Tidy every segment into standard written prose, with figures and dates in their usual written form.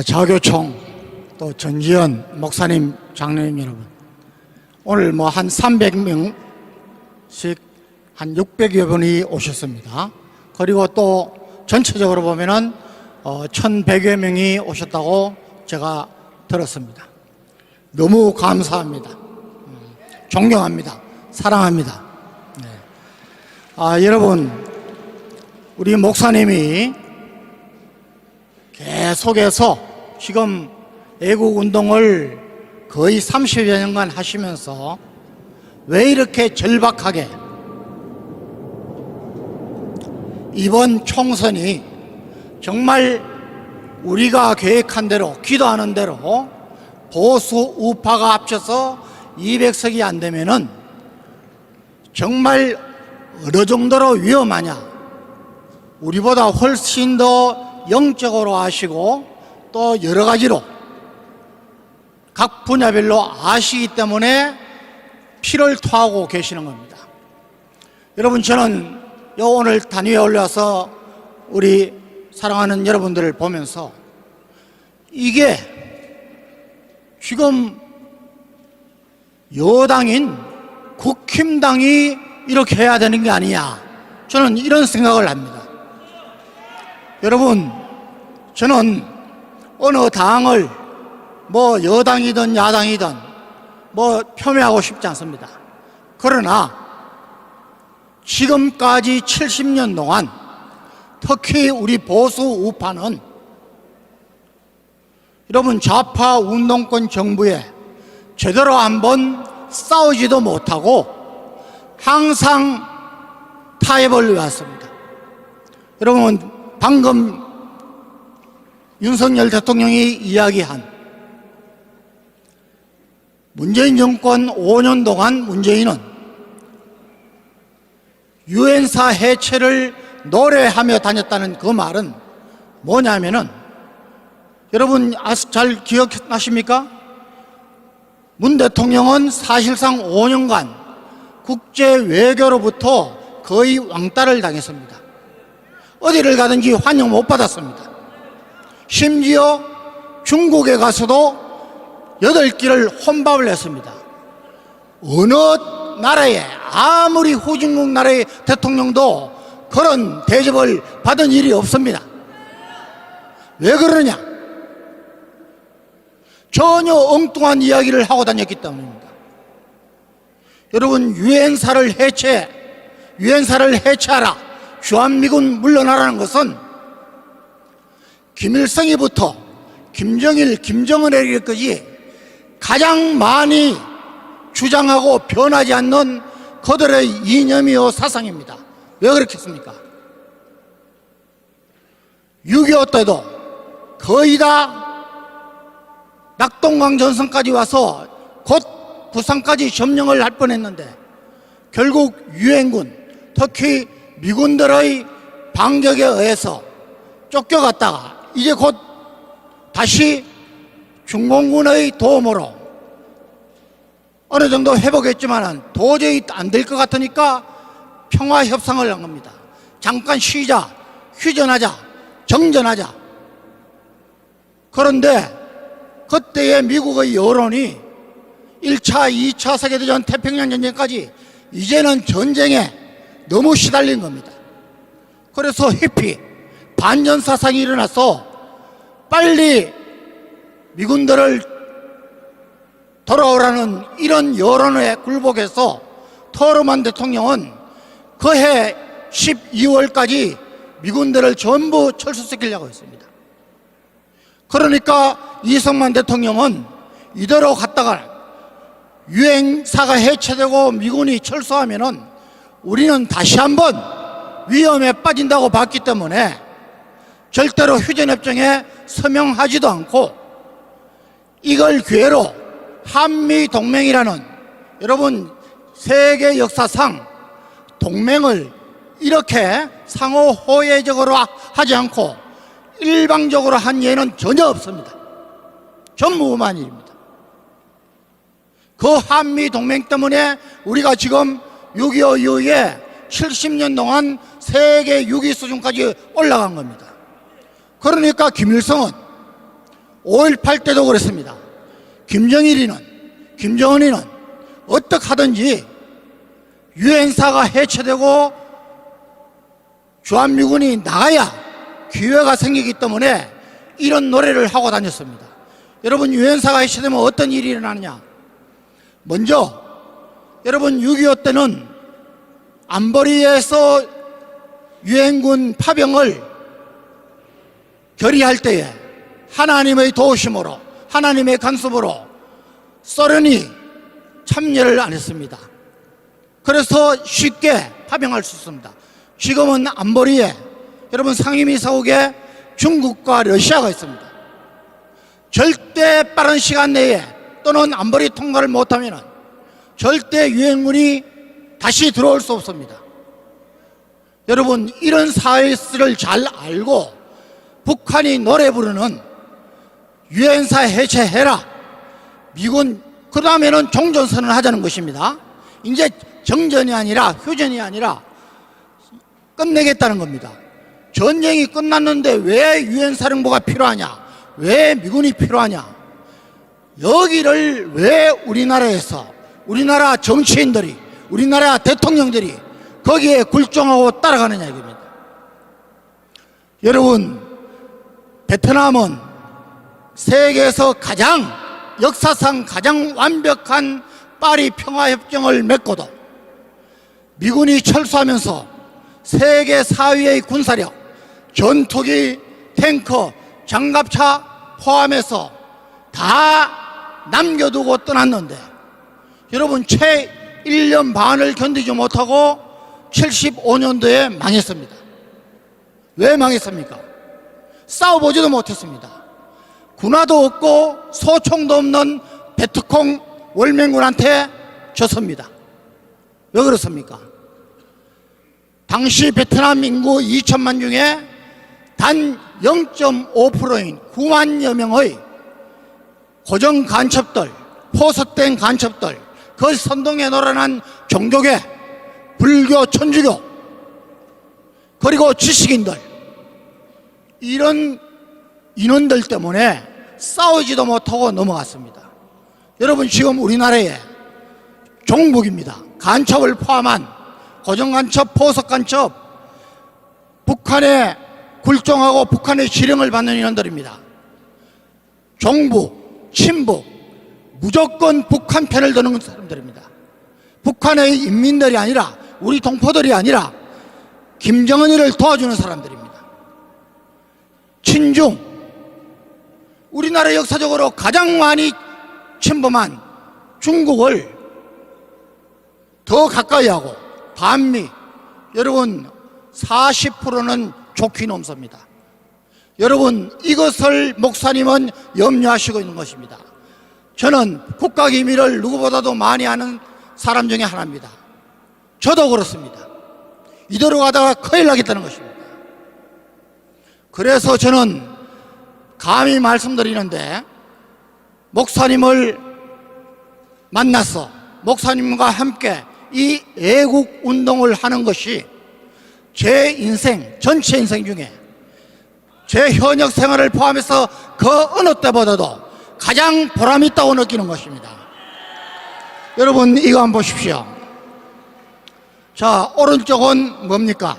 자교총 또 전지현 목사님, 장로님 여러분, 오늘 한 300명씩 한 600여 분이 오셨습니다. 그리고 또 전체적으로 보면은 1100여 명이 오셨다고 제가 들었습니다. 너무 감사합니다. 존경합니다. 사랑합니다. 여러분, 우리 목사님이 계속해서 지금 애국운동을 거의 30여 년간 하시면서 왜 이렇게 절박하게 이번 총선이 정말 우리가 계획한 대로, 기도하는 대로 보수 우파가 합쳐서 200석이 안 되면은 정말 어느 정도로 위험하냐, 우리보다 훨씬 더 영적으로 아시고 또 여러 가지로 각 분야별로 아시기 때문에 피를 토하고 계시는 겁니다. 여러분, 저는 오늘 단위에 올라와서 우리 사랑하는 여러분들을 보면서 이게 지금 여당인 국힘당이 이렇게 해야 되는 게 아니냐, 저는 이런 생각을 합니다. 여러분, 저는 어느 당을 여당이든 야당이든 폄훼하고 싶지 않습니다. 그러나 지금까지 70년 동안 특히 우리 보수 우파는 여러분 좌파 운동권 정부에 제대로 한번 싸우지도 못하고 항상 타협을 해왔습니다. 여러분, 방금 윤석열 대통령이 이야기한 문재인 정권 5년 동안 문재인은 유엔사 해체를 노래하며 다녔다는 그 말은 뭐냐면은, 여러분 잘 기억나십니까? 문 대통령은 사실상 5년간 국제 외교로부터 거의 왕따를 당했습니다. 어디를 가든지 환영 못 받았습니다. 심지어 중국에 가서도 8끼를 혼밥을 했습니다. 어느 나라에, 아무리 후진국 나라의 대통령도 그런 대접을 받은 일이 없습니다. 왜 그러냐? 전혀 엉뚱한 이야기를 하고 다녔기 때문입니다. 여러분, 유엔사를 해체하라, 주한미군 물러나라는 것은 김일성이부터 김정일, 김정은에게까지 가장 많이 주장하고 변하지 않는 그들의 이념이요 사상입니다. 왜 그렇겠습니까? 6.25 때도 거의 다 낙동강 전선까지 와서 곧 부산까지 점령을 할 뻔했는데 결국 유엔군, 특히 미군들의 반격에 의해서 쫓겨갔다가 이제 곧 다시 중공군의 도움으로 어느 정도 회복했지만 도저히 안 될 것 같으니까 평화협상을 한 겁니다. 잠깐 쉬자, 휴전하자, 정전하자. 그런데 그때의 미국의 여론이 1차, 2차 세계대전, 태평양 전쟁까지 이제는 전쟁에 너무 시달린 겁니다. 그래서 히피, 반전 사상이 일어나서 빨리 미군들을 돌아오라는 이런 여론에 굴복해서 트루먼 대통령은 그해 12월까지 미군들을 전부 철수시키려고 했습니다. 그러니까 이승만 대통령은 이대로 갔다가 유엔사가 해체되고 미군이 철수하면은 우리는 다시 한번 위험에 빠진다고 봤기 때문에 절대로 휴전협정에 서명하지도 않고 이걸 기회로 한미동맹이라는, 여러분 세계 역사상 동맹을 이렇게 상호 호혜적으로 하지 않고 일방적으로 한 예는 전혀 없습니다. 전무후무한 일입니다. 그 한미동맹 때문에 우리가 지금 6.25 이후에 70년 동안 세계 6위 수준까지 올라간 겁니다. 그러니까 김일성은 5.18 때도 그랬습니다. 김정은이는 어떻게 하든지 유엔사가 해체되고 주한미군이 나가야 기회가 생기기 때문에 이런 노래를 하고 다녔습니다. 여러분, 유엔사가 해체되면 어떤 일이 일어나느냐? 먼저 여러분, 6.25 때는 안보리에서 유엔군 파병을 결의할 때에 하나님의 도우심으로, 하나님의 간섭으로 소련이 참여를 안 했습니다. 그래서 쉽게 파병할 수 있습니다. 지금은 안보리에 여러분, 상임이사국에 중국과 러시아가 있습니다. 절대 빠른 시간 내에 또는 안보리 통과를 못하면 절대 유엔군이 다시 들어올 수 없습니다. 여러분, 이런 사실을 잘 알고 북한이 노래 부르는 유엔사 해체해라, 미군 그 다음에는 종전선언을 하자는 것입니다. 이제 정전이 아니라 휴전이 아니라 끝내겠다는 겁니다. 전쟁이 끝났는데 왜 유엔사령부가 필요하냐? 왜 미군이 필요하냐? 여기를 왜 우리나라에서, 우리나라 정치인들이, 우리나라 대통령들이 거기에 굴종하고 따라가느냐 이겁니다. 여러분, 베트남은 세계에서 역사상 가장 완벽한 파리 평화협정을 맺고도 미군이 철수하면서 세계 4위의 군사력, 전투기, 탱커, 장갑차 포함해서 다 남겨두고 떠났는데, 여러분, 채 1년 반을 견디지 못하고 75년도에 망했습니다. 왜 망했습니까? 싸워보지도 못했습니다. 군화도 없고 소총도 없는 베트콩 월맹군한테 졌습니다. 왜 그렇습니까? 당시 베트남 인구 2천만 중에 단 0.5%인 9만여 명의 고정 간첩들, 포섭된 간첩들, 그 선동에 놀아난 종교계, 불교, 천주교, 그리고 지식인들, 이런 인원들 때문에 싸우지도 못하고 넘어갔습니다. 여러분, 지금 우리나라에 종북입니다. 간첩을 포함한 고정간첩, 포섭간첩, 북한에 굴종하고 북한의 지령을 받는 인원들입니다. 종북, 친북, 무조건 북한 편을 드는 사람들입니다. 북한의 인민들이 아니라, 우리 동포들이 아니라 김정은이를 도와주는 사람들입니다. 친중, 우리나라 역사적으로 가장 많이 침범한 중국을 더 가까이 하고, 반미, 여러분 40%는 좋게 넘습니다. 여러분, 이것을 목사님은 염려하시고 있는 것입니다. 저는 국가기밀을 누구보다도 많이 아는 사람 중에 하나입니다. 저도 그렇습니다. 이대로 가다가 큰일 나겠다는 것입니다. 그래서 저는 감히 말씀드리는데, 목사님을 만나서 목사님과 함께 이 애국 운동을 하는 것이 제 인생, 전체 인생 중에 제 현역 생활을 포함해서 그 어느 때보다도 가장 보람 있다고 느끼는 것입니다. 여러분, 이거 한번 보십시오. 자, 오른쪽은 뭡니까?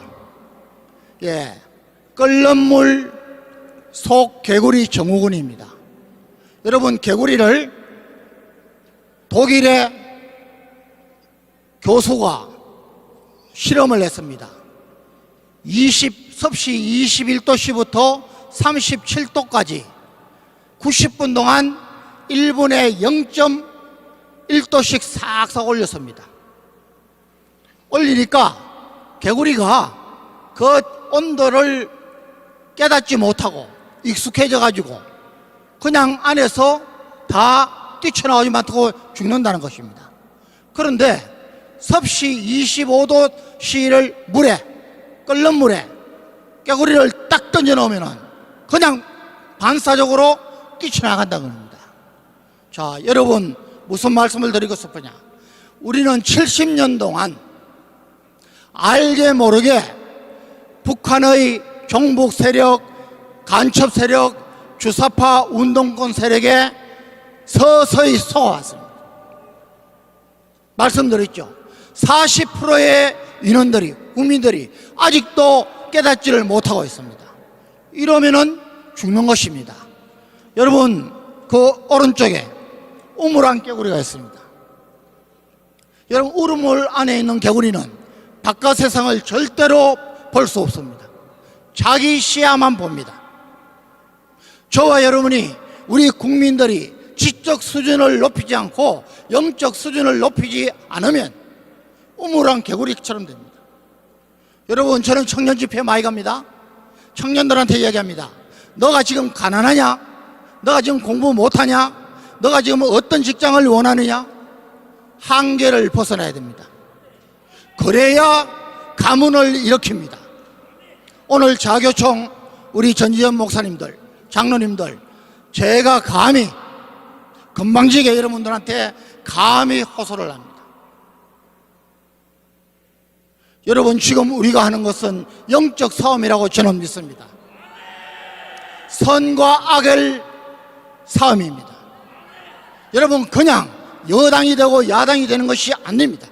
끓는 물 속 개구리 증후군입니다. 여러분, 개구리를 독일의 교수가 실험을 했습니다. 섭씨 21도씨부터 37도까지 90분 동안 1분에 0.1도씩 싹싹 올렸습니다. 올리니까 개구리가 그 온도를 깨닫지 못하고 익숙해져 가지고 그냥 안에서 다 뛰쳐나오지 못하고 죽는다는 것입니다. 그런데 섭씨 25도씨를 끓는 물에 개구리를 딱 던져 놓으면 그냥 반사적으로 뛰쳐나간다는 겁니다. 자, 여러분, 무슨 말씀을 드리고 싶으냐? 우리는 70년 동안 알게 모르게 북한의 종북 세력, 간첩 세력, 주사파 운동권 세력에 서서히 속아왔습니다. 말씀드렸죠. 40%의 인원들이, 국민들이 아직도 깨닫지를 못하고 있습니다. 이러면은 죽는 것입니다. 여러분, 그 오른쪽에 우물안 개구리가 있습니다. 여러분, 우물 안에 있는 개구리는 바깥 세상을 절대로 볼 수 없습니다. 자기 시야만 봅니다. 저와 여러분이, 우리 국민들이 지적 수준을 높이지 않고 영적 수준을 높이지 않으면 우물안 개구리처럼 됩니다. 여러분, 저는 청년 집회 많이 갑니다. 청년들한테 이야기합니다. 너가 지금 가난하냐? 너가 지금 공부 못하냐? 너가 지금 어떤 직장을 원하느냐? 한계를 벗어나야 됩니다. 그래야 가문을 일으킵니다. 오늘 자교총 우리 전지현 목사님들, 장로님들, 제가 감히 건방지게 여러분들한테 감히 호소를 합니다. 여러분, 지금 우리가 하는 것은 영적 싸움이라고 저는 믿습니다. 선과 악의 싸움입니다. 여러분, 그냥 여당이 되고 야당이 되는 것이 안 됩니다.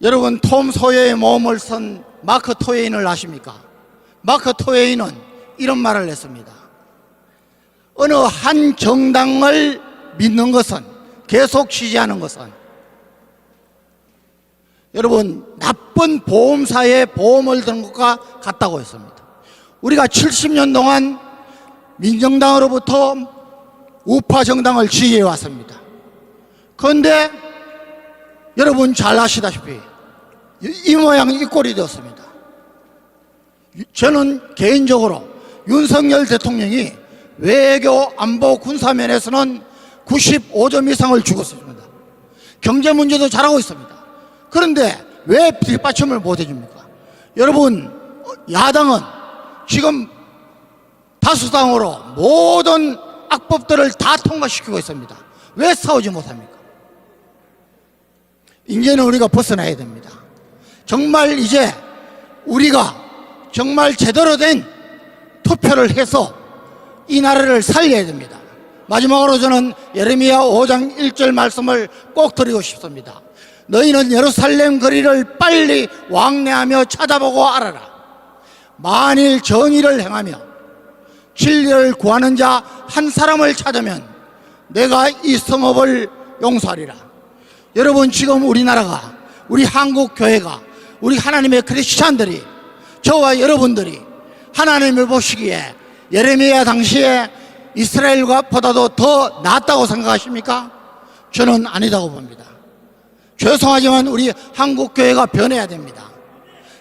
여러분, 톰 소여의 모험을 쓴 마크 트웨인을 아십니까? 마크 트웨인은 이런 말을 했습니다. 어느 한 정당을 믿는 것은, 계속 지지하는 것은 여러분, 나쁜 보험사의 보험을 드는 것과 같다고 했습니다. 우리가 70년 동안 민정당으로부터 우파 정당을 지지해 왔습니다. 그런데 여러분 잘 아시다시피 이 모양 이 꼴이 되었습니다. 저는 개인적으로 윤석열 대통령이 외교, 안보, 군사 면에서는 95점 이상을 주고 있습니다. 경제 문제도 잘하고 있습니다. 그런데 왜 뒷받침을 못 해줍니까? 여러분, 야당은 지금 다수당으로 모든 악법들을 다 통과시키고 있습니다. 왜 싸우지 못합니까? 이제는 우리가 벗어나야 됩니다. 정말 이제 우리가 정말 제대로 된 투표를 해서 이 나라를 살려야 됩니다. 마지막으로 저는 예레미야 5장 1절 말씀을 꼭 드리고 싶습니다. 너희는 예루살렘 거리를 빨리 왕래하며 찾아보고 알아라. 만일 정의를 행하며 진리를 구하는 자 한 사람을 찾으면 내가 이 성읍을 용서하리라. 여러분, 지금 우리나라가, 우리 한국 교회가, 우리 하나님의 크리스찬들이, 저와 여러분들이 하나님을 보시기에 예레미야 당시에 이스라엘과 보다도 더 낫다고 생각하십니까? 저는 아니다고 봅니다. 죄송하지만 우리 한국 교회가 변해야 됩니다.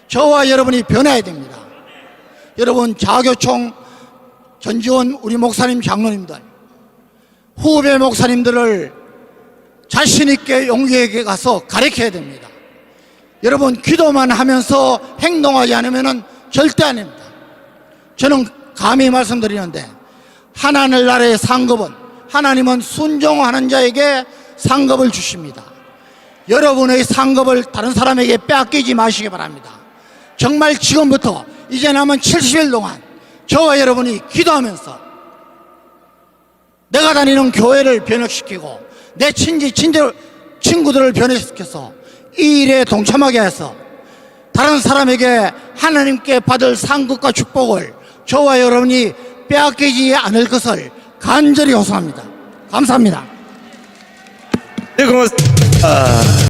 저와 여러분이 변해야 됩니다. 여러분, 자교총 전지원 우리 목사님, 장로님들, 후배 목사님들을 자신 있게 용기 있게 가서 가르쳐야 됩니다. 여러분, 기도만 하면서 행동하지 않으면 절대 아닙니다. 저는 감히 말씀드리는데, 하나님 나라의 상급은, 하나님은 순종하는 자에게 상급을 주십니다. 여러분의 상급을 다른 사람에게 빼앗기지 마시기 바랍니다. 정말 지금부터 이제 남은 70일 동안 저와 여러분이 기도하면서 내가 다니는 교회를 변혁시키고 내 친구들을 변혁시켜서 이 일에 동참하게 해서 다른 사람에게 하나님께 받을 상급과 축복을 저와 여러분이 빼앗기지 않을 것을 간절히 호소합니다. 감사합니다. 네, 고맙습니다.